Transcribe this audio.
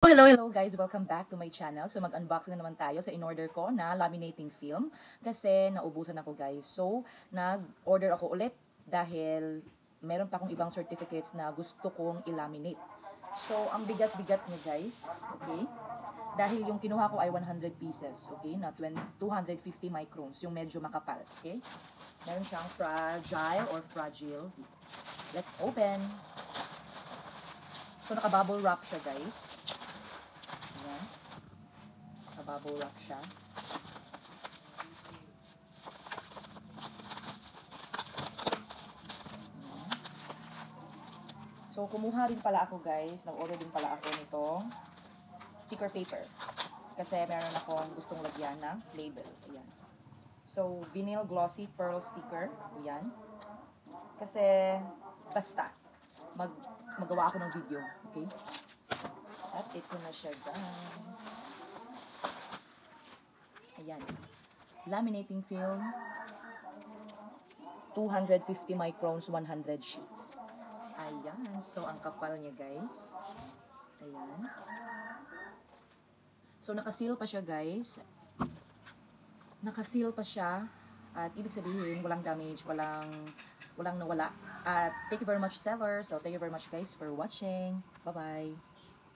Hello, hello guys! Welcome back to my channel. So mag-unboxing na naman tayo sa in-order ko na laminating film kasi naubusan ako guys. So nag-order ako ulit dahil meron pa akong ibang certificates na gusto kong i-laminate. So ang bigat-bigat niya guys, okay? Dahil yung kinuha ko ay 100 pieces, okay? Na 250 microns, yung medyo makapal, okay? Meron siyang fragile. Let's open! So naka-bubble wrap siya guys. Ayan. Naka-bubble wrap siya. Ayan. So, kumuha rin pala ako guys. Nag-order din pala ako nitong sticker paper. Kasi meron akong gustong lagyan ng label. Ayan. So, vinyl glossy pearl sticker. Ayan. Kasi, basta. Magawa ako ng video. Okay? At ito na siya guys. Ayan. Laminating film. 250 microns, 100 sheets. Ayan. So, ang kapal niya guys. Ayan. So, nakaseal pa siya guys. Nakaseal pa siya. At ibig sabihin, walang damage, walang nawala. At thank you very much seller. So, thank you very much guys for watching. Bye-bye.